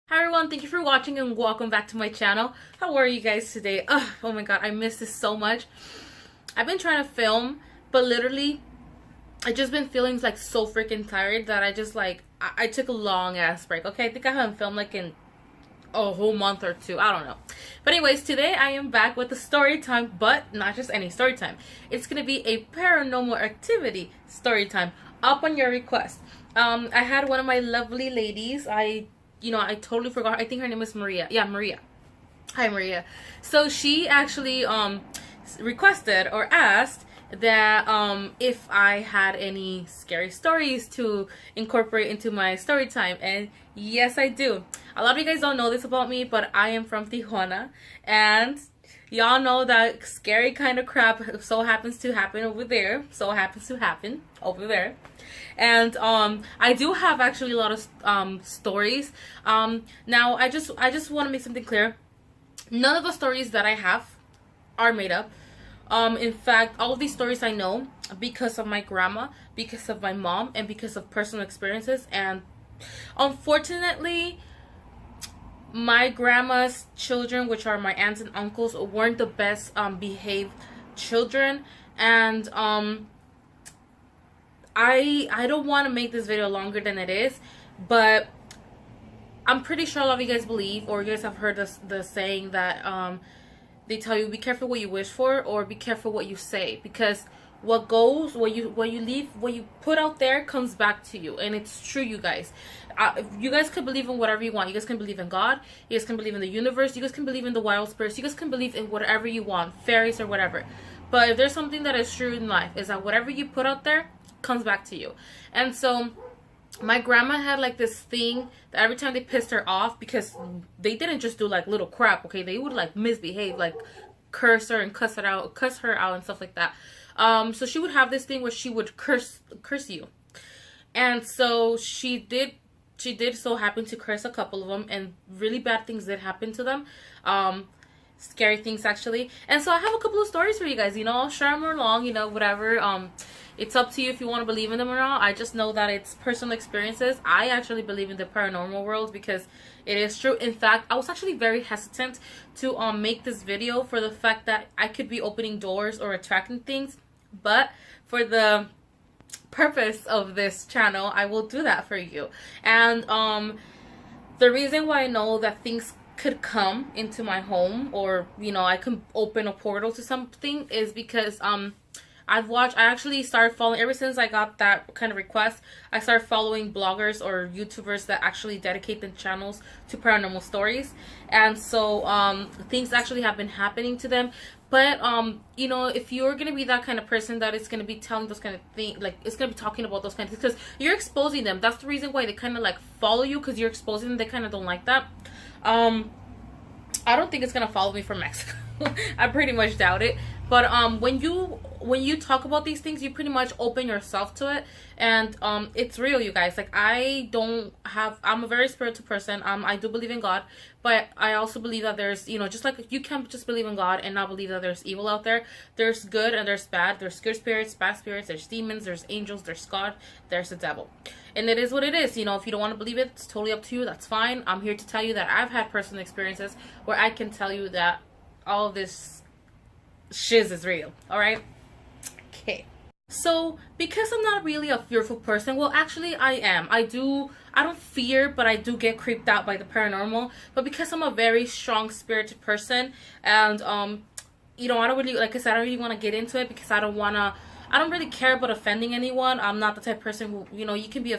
Hi everyone, thank you for watching and welcome back to my channel. How are you guys today? Oh my god, I miss this so much. I've been trying to film, but literally I just been feeling like so freaking tired that I took a long ass break. Okay, I think I haven't filmed like in a whole month or two. I don't know. But anyways, today I am back with a story time, but not just any story time. It's gonna be a paranormal activity story time up on your request. I had one of my lovely ladies. I totally forgot. I think her name is Maria. Yeah, Maria. Hi, Maria. So she actually requested or asked that if I had any scary stories to incorporate into my story time, and yes, I do. A lot of you guys don't know this about me, but I am from Tijuana, and y'all know that scary kind of crap so happens to happen over there. So happens to happen over there. And I do have actually a lot of stories. Now I just want to make something clear. None of the stories that I have are made up. In fact, all of these stories I know because of my grandma, because of my mom, and because of personal experiences. And unfortunately, my grandma's children, which are my aunts and uncles, weren't the best behaved children. And I don't want to make this video longer than it is, but I'm pretty sure a lot of you guys believe, or you guys have heard the saying that they tell you be careful what you wish for, or be careful what you say, because what you put out there comes back to you. And it's true, you guys. You guys can believe in whatever you want. You guys can believe in God, you guys can believe in the universe, you guys can believe in the wild spirits, you guys can believe in whatever you want, fairies or whatever. But if there's something that is true in life, is that whatever you put out there comes back to you. And so my grandma had like this thing that every time they pissed her off, because they didn't just do like little crap, okay, they would like misbehave, like curse her and cuss her out and stuff like that. So she would have this thing where she would curse you. And so she did so happen to curse a couple of them, and really bad things did happen to them. Scary things, actually. And so I have a couple of stories for you guys. I'll share them along, whatever. It's up to you if you want to believe in them or not. I just know that it's personal experiences. I actually believe in the paranormal world because it is true. In fact, I was actually very hesitant to make this video for the fact that I could be opening doors or attracting things. But for the purpose of this channel, I will do that for you. And the reason why I know that things could come into my home, or I can open a portal to something, is because I actually started following, ever since I got that kind of request, I started following bloggers or YouTubers that actually dedicate their channels to paranormal stories. And so things actually have been happening to them. But if you're gonna be that kind of person that is gonna be telling those kind of things, like it's gonna be talking about those kind of things, because you're exposing them. That's the reason why they kind of like follow you, because you're exposing them. They kind of don't like that. I don't think it's gonna follow me from Mexico. I pretty much doubt it. But when you talk about these things, you pretty much open yourself to it. And it's real, you guys. Like, I'm a very spiritual person. I do believe in God, but I also believe that there's, just like you can't just believe in God and not believe that there's evil out there. There's good and there's bad. There's good spirits, bad spirits, there's demons, there's angels, there's God, there's the devil. And it is what it is. If you don't want to believe it, it's totally up to you. That's fine. I'm here to tell you that I've had personal experiences where I can tell you that all of this shiz is real. Alright? Okay. So, because I'm not really a fearful person, well, actually I am. I don't fear, but I do get creeped out by the paranormal. But because I'm a very strong spirited person, and I don't really, like I said, I don't really want to get into it, because I don't really care about offending anyone. I'm not the type of person who, you can be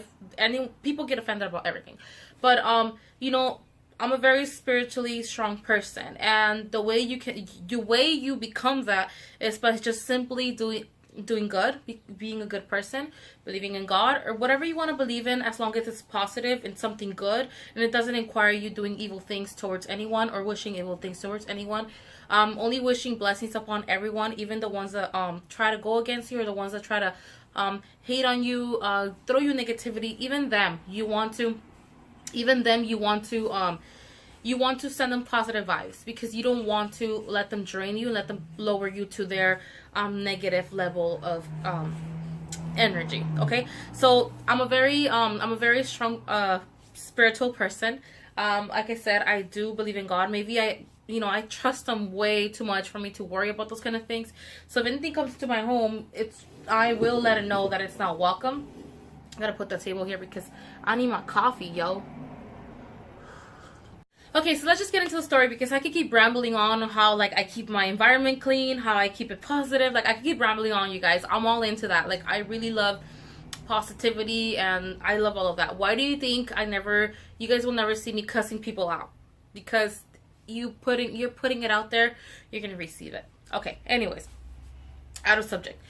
people get offended about everything. But I'm a very spiritually strong person, and the way you become that is by just simply doing good, being a good person, believing in God, or whatever you want to believe in, as long as it's positive and something good, and it doesn't require you doing evil things towards anyone or wishing evil things towards anyone. Only wishing blessings upon everyone, even the ones that try to go against you, or the ones that try to hate on you, throw you negativity. Even them, you want to send them positive vibes, because you don't want to let them drain you, let them lower you to their negative level of energy. Okay, so I'm a very strong spiritual person. Like I said, I do believe in God. Maybe I trust him way too much for me to worry about those kind of things. So if anything comes to my home, I will let it know that it's not welcome. I gotta put the table here because I need my coffee, yo. Okay, so let's just get into the story because I could keep rambling on how like I keep my environment clean, how I keep it positive. Like I could keep rambling on, you guys. I'm all into that. Like I really love positivity and I love all of that. Why do you think you guys will never see me cussing people out? Because you're putting it out there, you're gonna receive it. Okay, anyways, out of subject.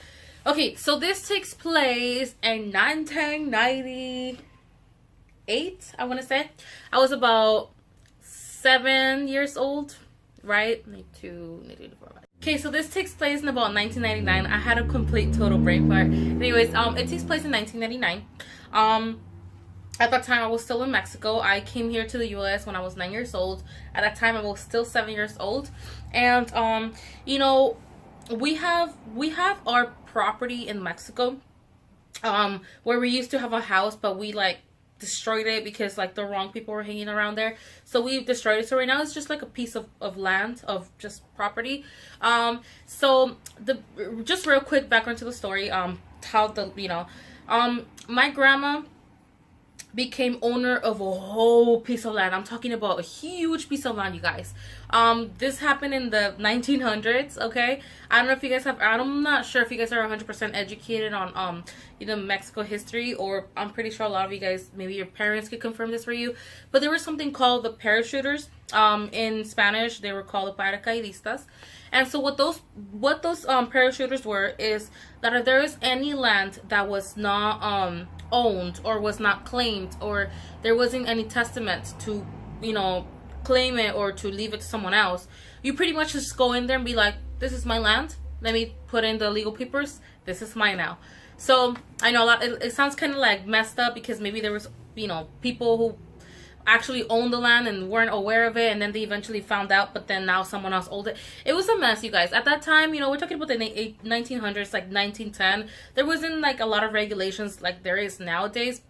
Okay, so this takes place in 1998, I want to say. I was about 7 years old, right? Okay, so this takes place in about 1999. I had a complete total brain fart. Anyways, it takes place in 1999. At that time, I was still in Mexico. I came here to the U.S. when I was 9 years old. At that time, I was still 7 years old, and you know, we have our property in Mexico, where we used to have a house, but we like destroyed it because like the wrong people were hanging around there, so we destroyed it. So right now it's just like a piece of land, of just property. So just real quick background to the story, my grandma became owner of a whole piece of land. I'm talking about a huge piece of land, you guys. This happened in the 1900s, okay? I don't know if you guys I'm not sure if you guys are 100% educated on, Mexico history, or I'm pretty sure a lot of you guys, maybe your parents could confirm this for you, but there was something called the parachuters. In Spanish, they were called the paracaidistas. And so what those parachuters were is that if there is any land that was not owned or was not claimed, or there wasn't any testament to claim it or to leave it to someone else, you pretty much just go in there and be like, this is my land, let me put in the legal papers, this is mine now. So I know it sounds kind of like messed up because maybe there was people who actually owned the land and weren't aware of it, and then they eventually found out, but then now someone else owned it. It was a mess, you guys. At that time, we're talking about the 1900s, like 1910. There wasn't like a lot of regulations like there is nowadays,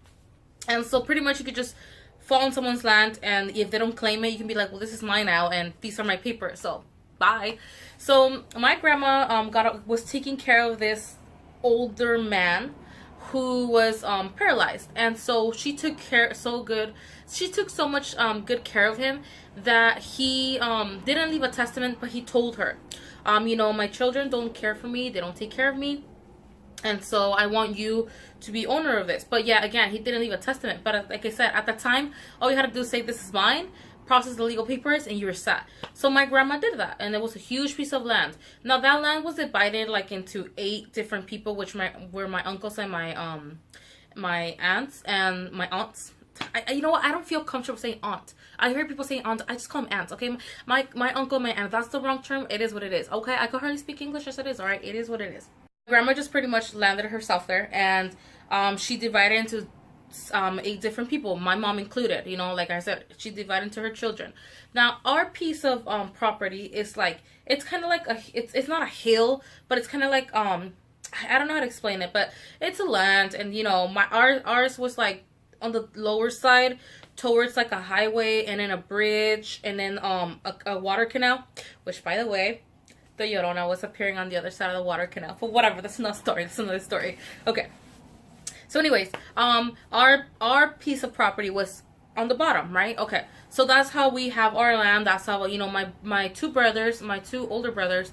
and so pretty much you could just fall on someone's land, and if they don't claim it, you can be like, well, this is mine now, and these are my papers, so bye. So my grandma was taking care of this older man who was paralyzed, and so she took so much good care of him that he didn't leave a testament, but he told her, my children don't care for me, they don't take care of me, and so I want you to be owner of this. But yeah, again, he didn't leave a testament, but like I said, at the time, all you had to do is say, this is mine, process the legal papers, and you were set. So my grandma did that, and it was a huge piece of land. Now that land was divided like into 8 different people, which were my uncles and my aunts and my aunts. You know what? I don't feel comfortable saying aunt. I hear people saying aunt. I just call them aunts, okay? My uncle, my aunt. That's the wrong term. It is what it is, okay? I can hardly speak English as it is, alright? It is what it is. Grandma just pretty much landed herself there, and she divided into 8 different people, my mom included. Like I said, she divided into her children. Now our piece of property is like, it's kind of like it's not a hill, but it's kind of like I don't know how to explain it, but it's a land, and ours was like on the lower side towards like a highway, and then a bridge, and then a water canal, which by the way, the Llorona was appearing on the other side of the water canal, but whatever, that's another story. Okay, so anyways, our piece of property was on the bottom, right? Okay, so that's how we have our land. That's how my two older brothers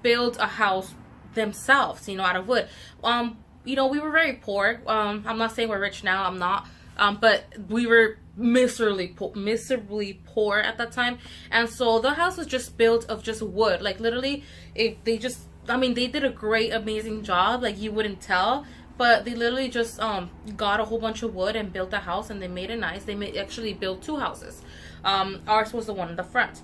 built a house themselves, out of wood. We were very poor. I'm not saying we're rich now, I'm not, but we were miserably poor at that time. And so the house was just built of just wood, like literally, they did a great, amazing job, like you wouldn't tell, but they literally just got a whole bunch of wood and built a house, and they made it nice. They actually built 2 houses. Ours was the one in the front,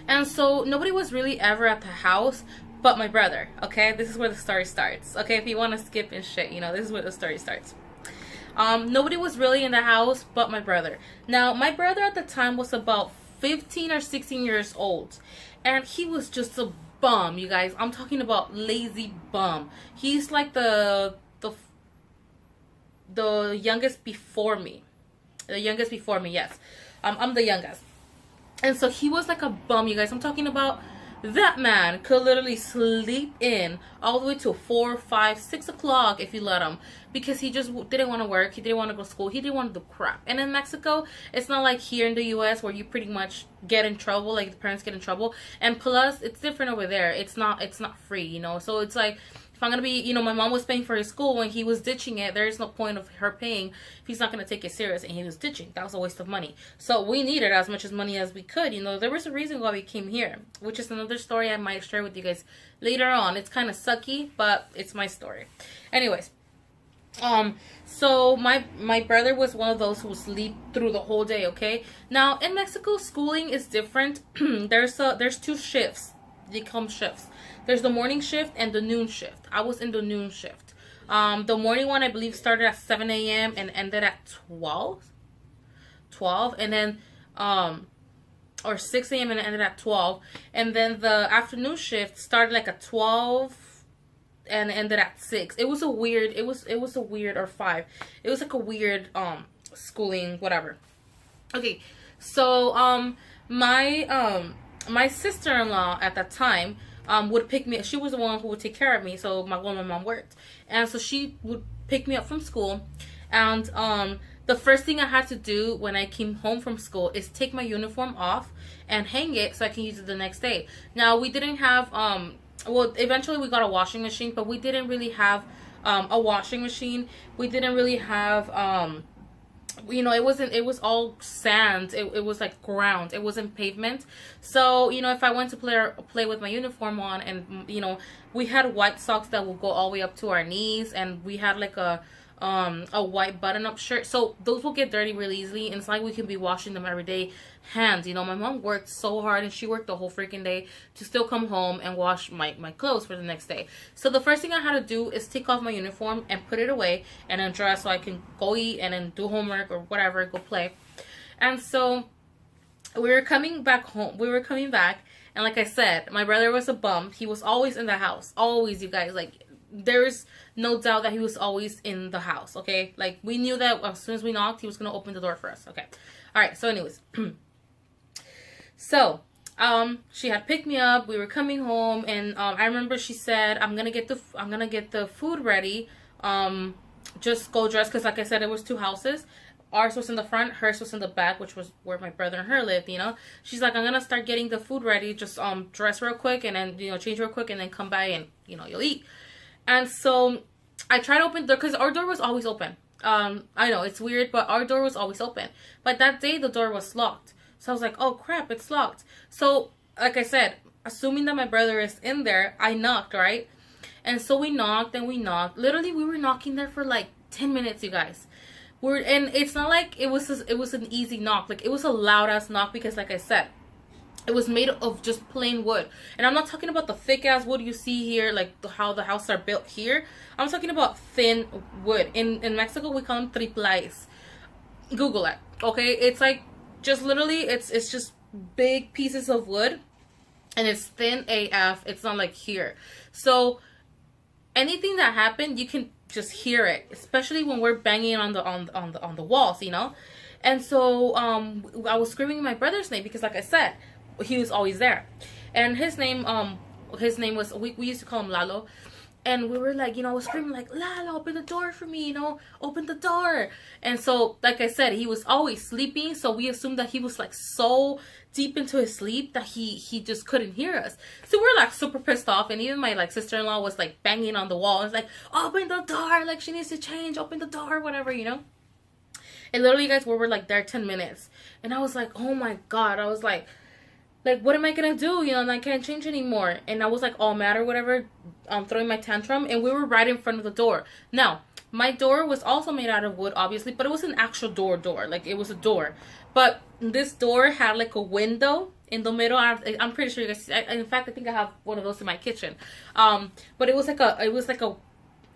and so nobody was really ever at the house but my brother. Okay, this is where the story starts. Okay, if you want to skip and shit, this is where the story starts. Nobody was really in the house but my brother. Now my brother at the time was about 15 or 16 years old, and he was just a bum, you guys. I'm talking about lazy bum. He's like the youngest before me. The youngest before me, yes. I'm the youngest. And so he was like a bum, you guys. I'm talking about that man could literally sleep in all the way to 4, 5, 6 o'clock if you let him, because he just didn't want to work. He didn't want to go to school. He didn't want to do crap. And in Mexico, it's not like here in the US where you pretty much get in trouble, like the parents get in trouble. And plus, it's different over there. It's not free, you know. So it's like, if I'm going to be, you know, my mom was paying for his school when he was ditching it. There's no point of her paying if he's not going to take it serious, and he was ditching. That was a waste of money. So we needed as much as money as we could. You know, there was a reason why we came here, which is another story I might share with you guys later on. It's kind of sucky, but it's my story. Anyways, so my brother was one of those who would sleep through the whole day, okay? Now, in Mexico, schooling is different. There's 2 shifts. They come shifts. There's the morning shift and the noon shift. I was in the noon shift. The morning one, I believe, started at 7 a.m. and ended at 12. And then, or 6 a.m. and ended at 12. And then the afternoon shift started like at 12 and ended at 6. It was a weird, it was a weird, or 5. It was like a weird, schooling, whatever. Okay, so, my sister-in-law at that time, would pick me. She was the one who would take care of me. So when my mom worked, and so she would pick me up from school. And the first thing I had to do when I came home from school is take my uniform off and hang it so I can use it the next day. Now, we didn't have well, eventually we got a washing machine, but we didn't really have a washing machine. We didn't really have you know, it was all sand. It was like ground. It wasn't pavement. So, you know, if I went to play with my uniform on, and, you know, we had white socks that would go all the way up to our knees, and we had like a white button-up shirt. So those will get dirty really easily, and it's like we can be washing them every day. Hands, you know, my mom worked so hard, and she worked the whole freaking day to still come home and wash my clothes for the next day. So the first thing I had to do is take off my uniform and put it away and then dress so I can go eat and then do homework or whatever, go play. And so we were coming back home. We were coming back, and like I said, my brother was a bum. He was always in the house. Always, you guys. Like, there's no doubt that he was always in the house, okay? Like, we knew that as soon as we knocked, he was going to open the door for us, okay? All right, so anyways. So, she had picked me up. We were coming home, and I remember she said, I'm gonna get the food ready. Just go dress, because like I said, it was 2 houses. Ours was in the front, hers was in the back, which was where my brother and her lived, you know. She's like, I'm gonna start getting the food ready. Just dress real quick, and then, you know, change real quick, and then come by and, you know, you'll eat. And so I tried to open the door, because our door was always open. I know it's weird, but our door was always open. But that day the door was locked. So I was like, oh crap, it's locked. So, like I said, assuming that my brother is in there, I knocked, right? And so we knocked and we knocked. Literally, we were knocking there for like 10 minutes, you guys. And it's not like it was an easy knock. Like, it was a loud ass knock, because like I said, it was made of just plain wood. And I'm not talking about the thick ass wood you see here, like how the houses are built here. I'm talking about thin wood. In Mexico, we call them triplais. Google it, okay? It's like, just literally, it's just big pieces of wood, and it's thin AF. It's not like here. So anything that happened, you can just hear it, especially when we're banging on the walls, you know. And so I was screaming my brother's name, because like I said, he was always there. And his name was, we used to call him Lalo. And we were like, you know, I was screaming like, Lalo, open the door for me, you know, open the door. And so, like I said, he was always sleeping. So we assumed that he was like so deep into his sleep that he just couldn't hear us. So we were like super pissed off. And even my like sister-in-law was like banging on the wall. It's like, open the door, like she needs to change, open the door, whatever, you know. And literally, guys, we were like there 10 minutes. And I was like, oh my God. I was like, what am I gonna do? You know, and I can't change anymore. And I was like all mad or whatever, throwing my tantrum. And we were right in front of the door. Now, my door was also made out of wood, obviously, but it was an actual door. Like, it was a door. But this door had like a window in the middle. I'm pretty sure you guys, in fact, I think I have one of those in my kitchen. But it was like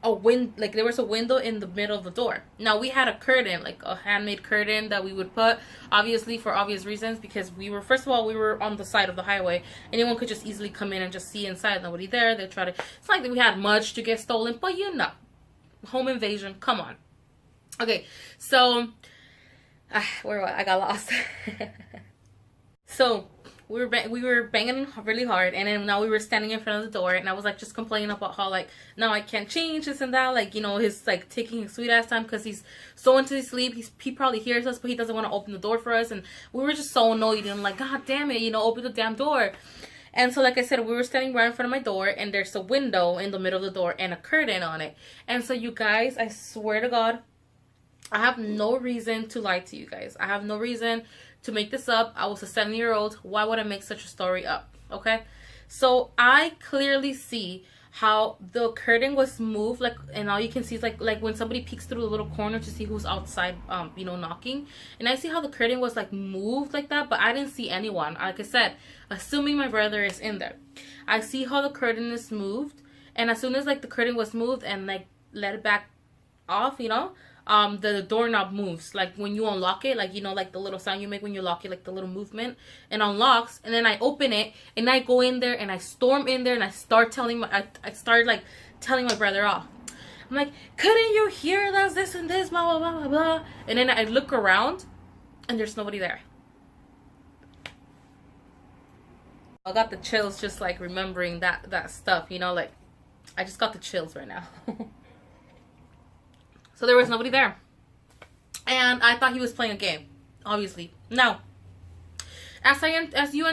a wind, like there was a window in the middle of the door. Now, we had a curtain, like a handmade curtain that we would put, obviously for obvious reasons, because we were, first of all, we were on the side of the highway. Anyone could just easily come in and just see inside. Nobody there. They try to, it's not like we had much to get stolen, but you know, home invasion, come on. Okay, so Where I got lost. So we were banging really hard, and then now we were standing in front of the door, and I was like just complaining about how like now I can't change this and that, like, you know, his like taking his sweet ass time because he's so into his sleep. He probably hears us, but he doesn't want to open the door for us, and we were just so annoyed and like, God damn it, you know, open the damn door. And so, like I said, we were standing right in front of my door, and there's a window in the middle of the door and a curtain on it. And so, you guys, I swear to God, I have no reason to lie to you guys. I have no reason to make this up. I was a 7-year-old. Why would I make such a story up? Okay? So I clearly see how the curtain was moved, like, and all you can see is like when somebody peeks through the little corner to see who's outside, you know, knocking. And I see how the curtain was like moved like that, but I didn't see anyone. Like I said, assuming my brother is in there. I see how the curtain is moved, and as soon as like the curtain was moved and like let it back off, you know, the doorknob moves, like when you unlock it, like, you know, like the little sound you make when you lock it, like the little movement, and unlocks. And then I open it, and I go in there, and I storm in there, and I start telling I start like telling my brother off. I'm like, couldn't you hear this and this, blah blah blah blah blah. And then I look around, and there's nobody there. I got the chills just like remembering that stuff, you know, like I just got the chills right now. So there was nobody there, and I thought he was playing a game, obviously. Now, as you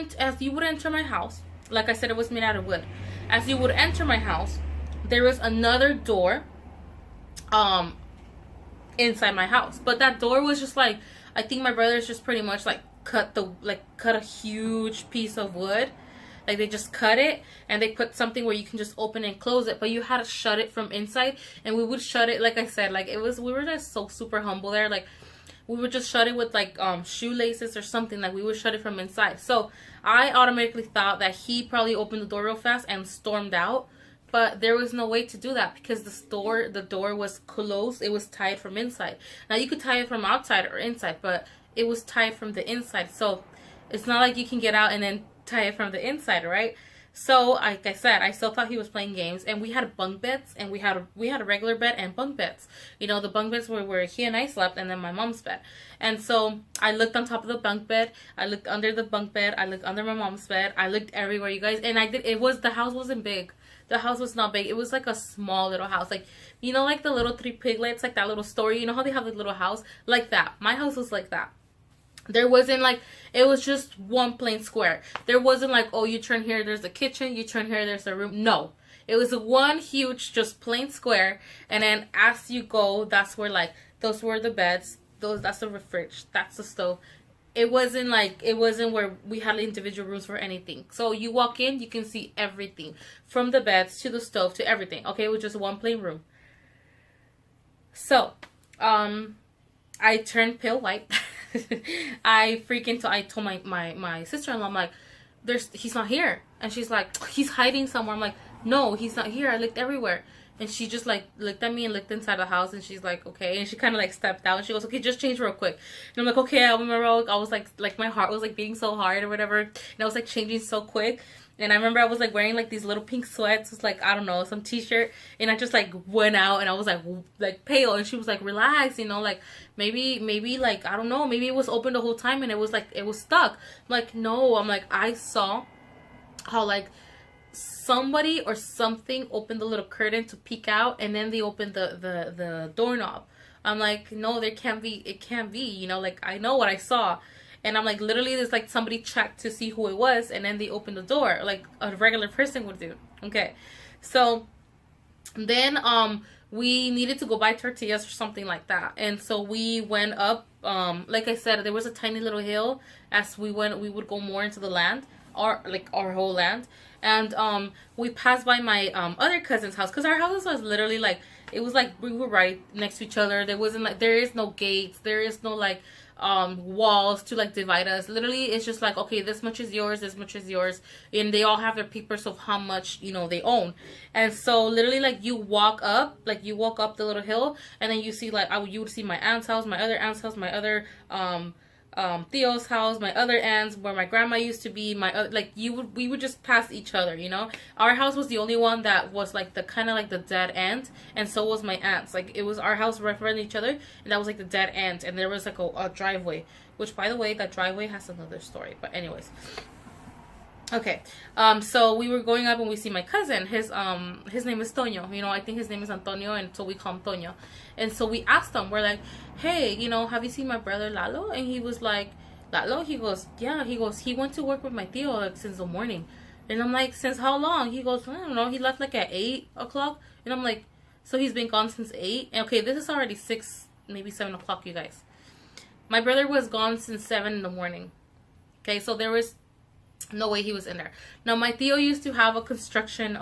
would enter my house, like I said, it was made out of wood. As you would enter my house, there was another door, inside my house. But that door was just like, I think my brothers just pretty much like cut a huge piece of wood. Like they just cut it, and they put something where you can just open and close it, but you had to shut it from inside. And we would shut it, like I said, like we were just so super humble there. Like we would just shut it with like shoelaces or something. Like we would shut it from inside. So I automatically thought that he probably opened the door real fast and stormed out, but there was no way to do that because the door was closed. It was tied from inside. Now you could tie it from outside or inside, but it was tied from the inside. So it's not like you can get out and then tie it from the inside, right? So like I said, I still thought he was playing games. And we had bunk beds, and we had a regular bed and bunk beds. You know, the bunk beds were where he and I slept, and then my mom's bed. And so I looked on top of the bunk bed, I looked under the bunk bed, I looked under my mom's bed, I looked everywhere, you guys. And the house wasn't big. The house was not big. It was like a small little house, like, you know, like the little Three Piglets, like that little story, you know how they have a little house like that. My house was like that. There wasn't like, it was just one plain square. There wasn't like, oh, you turn here, there's a kitchen, you turn here, there's a room. No, it was one huge, just plain square. And then as you go, that's where like, those were the beds, that's the fridge, that's the stove. It wasn't where we had individual rooms for anything. So you walk in, you can see everything, from the beds to the stove to everything. Okay, it was just one plain room. So, I turned pale white. I told my sister-in-law, I'm like, he's not here. And she's like, he's hiding somewhere. I'm like, no, he's not here. I looked everywhere. And she just like looked at me and looked inside the house, and she's like, okay. And she kind of like stepped out, and she goes, okay, just change real quick. And I'm like, okay. I remember I was like my heart was like beating so hard or whatever, and I was like changing so quick. And I remember I was like wearing like these little pink sweats, it's like, I don't know, some t-shirt, and I just like went out, and I was like pale. And she was like, relax, you know, like maybe like, I don't know, maybe it was open the whole time and it was stuck. I'm like, no. I'm like, I saw how like somebody or something opened the little curtain to peek out, and then they opened the doorknob. I'm like, no, it can't be, you know, like I know what I saw. And I'm like, literally, there's like somebody checked to see who it was, and then they opened the door like a regular person would do. Okay, so then we needed to go buy tortillas or something like that, and so we went up. Like I said, there was a tiny little hill. As we went, we would go more into the land, our whole land, and we passed by my other cousin's house, because our house was literally like, it was like we were right next to each other. There wasn't like, there is no gates, there is no like walls to like divide us. Literally, it's just like, okay, this much is yours, this much is yours, and they all have their papers of how much, you know, they own. And so literally, like, you walk up the little hill, and then you see like, you would see my aunt's house, my other aunt's house, my other Theo's house, my other aunt's, where my grandma used to be, my like we would just pass each other, you know. Our house was the only one that was like the kind of like the dead end, and so was my aunt's. Like it was our house right in front of each other, and that was like the dead end, and there was like a driveway, which by the way, that driveway has another story. But anyways, okay, so we were going up and we see my cousin. His name is Toño. You know, I think his name is Antonio, and so we call him Toño. And so we asked him, we're like, hey, you know, have you seen my brother Lalo? And he was like, Lalo? He goes, yeah. He goes, he went to work with my Theo like since the morning. And I'm like, since how long? He goes, I don't know. He left like at 8 o'clock. And I'm like, so he's been gone since 8? And okay, this is already 6, maybe 7 o'clock, you guys. My brother was gone since 7 in the morning. Okay, so there was no way he was in there. Now my Theo used to have a construction,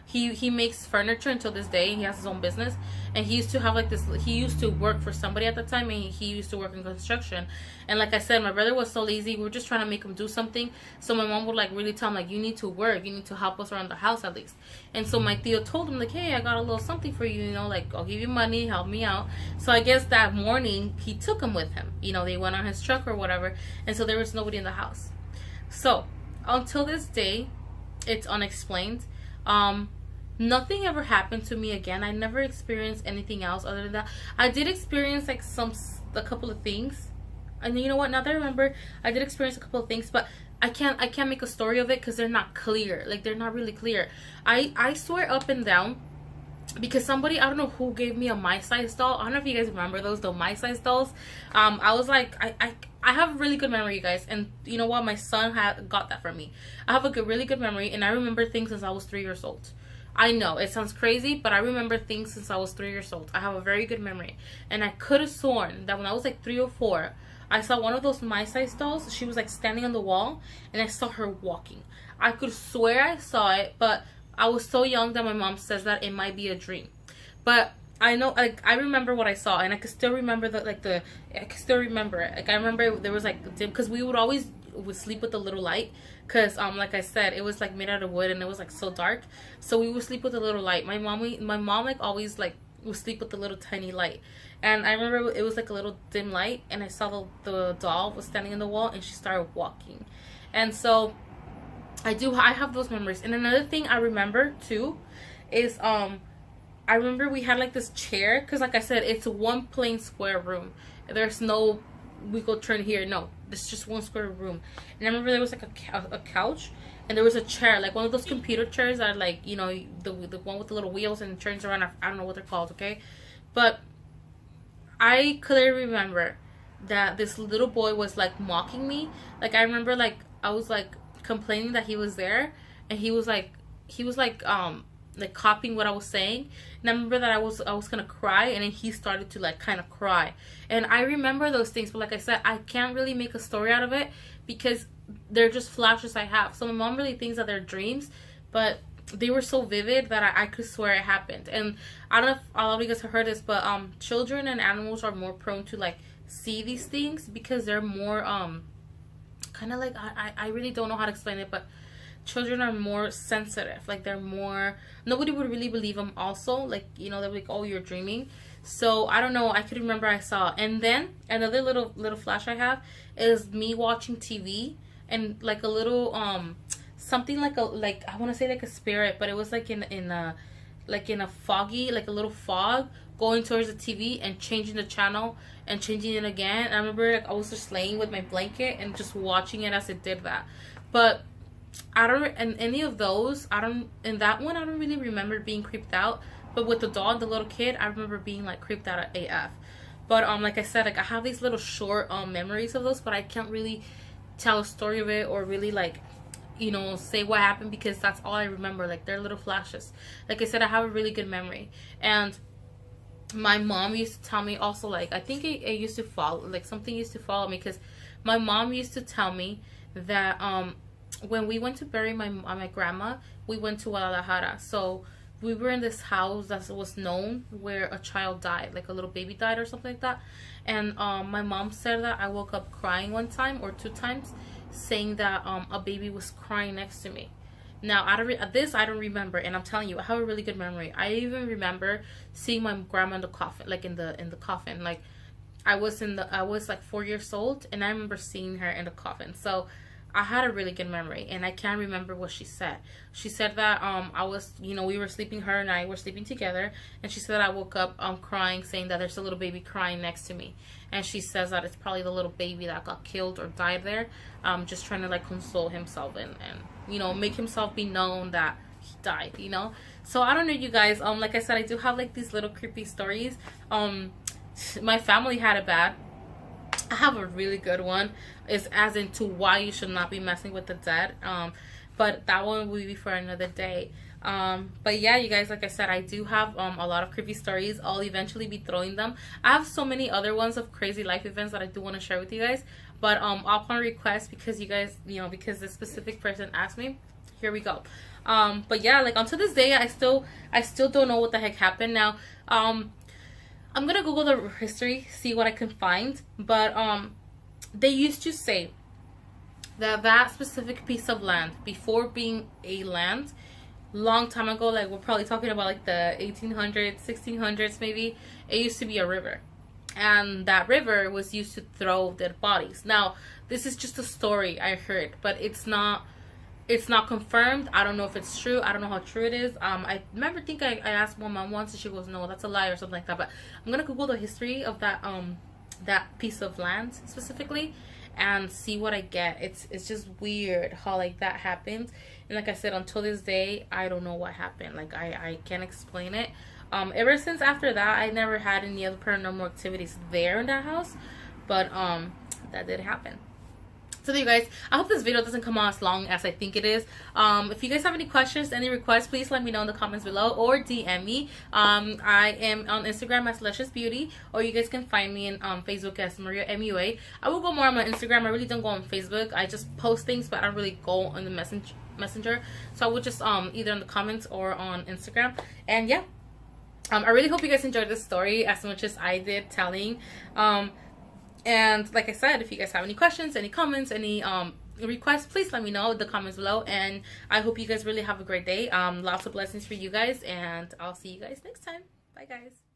he makes furniture until this day. He has his own business, and he used to have like this, he used to work for somebody at the time, and he used to work in construction. And like I said, my brother was so lazy, we were just trying to make him do something. So my mom would like really tell him like, you need to work, you need to help us around the house at least. And so my Theo told him like, hey, I got a little something for you, you know, like I'll give you money, help me out. So I guess that morning he took him with him, you know, they went on his truck or whatever, and so there was nobody in the house. So until this day, it's unexplained. Nothing ever happened to me again. I never experienced anything else other than that. I did experience like a couple of things, and you know what? Now that I remember, I did experience a couple of things, but I can't make a story of it because they're not clear. Like they're not really clear. I swear up and down, because somebody, I don't know who gave me a My Size doll. I don't know if you guys remember those, the My Size dolls. I was like, I have a really good memory, you guys, and you know what? My son got that from me. I have a really good memory, and I remember things since I was 3 years old. I know it sounds crazy, but I remember things since I was 3 years old. I have a very good memory, and I could have sworn that when I was like 3 or 4, I saw one of those My Size dolls. She was like standing on the wall, and I saw her walking. I could swear I saw it, but I was so young that my mom says that it might be a dream. But I know, like, I remember what I saw, and I could still remember I could still remember it. Like, I remember there was like dim, because we would sleep with a little light, because like I said, it was like made out of wood, and it was like so dark, so we would sleep with a little light. My mom like always like would sleep with a little tiny light, and I remember it was like a little dim light, and I saw the doll was standing in the wall, and she started walking. And so I have those memories. And another thing I remember too is I remember we had like this chair, because like I said, it's one plain square room. There's no we go turn here, no, it's just one square room. And I remember there was like a couch, and there was a chair, like one of those computer chairs that, like, you know, the one with the little wheels and turns around. I don't know what they're called, okay? But I clearly remember that this little boy was like mocking me. Like I remember like I was like complaining that he was there, and he was like copying what I was saying. And I remember that I was gonna cry, and then he started to like kind of cry. And I remember those things, but like I said, I can't really make a story out of it because they're just flashes I have. So my mom really thinks that they're dreams, but they were so vivid that I could swear it happened. And I don't know if a lot of you guys have heard this, but children and animals are more prone to like see these things because they're more kind of like, I really don't know how to explain it, but children are more sensitive. Like they're more, nobody would really believe them also, like, you know, they're like, oh, you're dreaming. So I don't know, I could remember I saw. And then another little flash I have is me watching TV, and like a little something like I want to say like a spirit, but it was like in a foggy, like a little fog, going towards the TV and changing the channel and changing it again. And I remember like I was just laying with my blanket and just watching it as it did that. But I don't, in any of those, in that one, I don't really remember being creeped out. But with the doll, the little kid, I remember being like creeped out at AF. But like I said, like I have these little short memories of those, but I can't really tell a story of it or really like, you know, say what happened, because that's all I remember. Like they're little flashes. Like I said, I have a really good memory. And my mom used to tell me also, like, I think it used to follow, like something used to follow me, because my mom used to tell me that when we went to bury my grandma, we went to Guadalajara. So we were in this house that was known where a child died, like a little baby died or something like that. And my mom said that I woke up crying one time or 2 times, saying that a baby was crying next to me. Now I don't remember, and I'm telling you, I have a really good memory. I even remember seeing my grandma in the coffin, like in the coffin. Like I was like 4 years old, and I remember seeing her in the coffin. So I had a really good memory, and I can't remember what she said. She said that I was, we were sleeping, her and I were sleeping together, and she said I woke up crying, saying that there's a little baby crying next to me, and she says that it's probably the little baby that got killed or died there, just trying to like console himself and make himself be known that he died. So I don't know, you guys. Like I said, I do have like these little creepy stories. My family had it bad. I have a really good one. Is as into why you should not be messing with the dead. But that one will be for another day. But yeah, you guys, like I said, I do have a lot of creepy stories. I'll eventually be throwing them. I have so many other ones of crazy life events that I do want to share with you guys. But upon request, because you guys, because this specific person asked me, here we go. But yeah, like until this day, I still don't know what the heck happened. Now, I'm gonna Google the history, see what I can find. But they used to say that that specific piece of land, before being a land, long time ago, like we're probably talking about like the 1800s, 1600s maybe, it used to be a river. And that river was used to throw dead bodies. Now, this is just a story I heard, but it's not confirmed. I don't know if it's true. I don't know how true it is. I remember I asked my mom once and she goes, no, that's a lie or something like that. But I'm gonna Google the history of that that piece of land specifically and see what I get. It's just weird how like that happened. And like I said, until this day, I don't know what happened. Like I can't explain it. Ever since after that, I never had any other paranormal activities there in that house. But that did happen. So you guys, I hope this video doesn't come out as long as I think it is. If you guys have any questions, any requests, please let me know in the comments below or DM me. I am on Instagram as Luscious Beauty, or you guys can find me on Facebook as Maria MUA. I will go more on my Instagram. I really don't go on Facebook. I just post things, but I don't really go on the messenger. So I would just either in the comments or on Instagram. And yeah, I really hope you guys enjoyed this story as much as I did telling. And like I said, if you guys have any questions, any comments, any requests, please let me know in the comments below. And I hope you guys really have a great day. Lots of blessings for you guys, and I'll see you guys next time. Bye guys.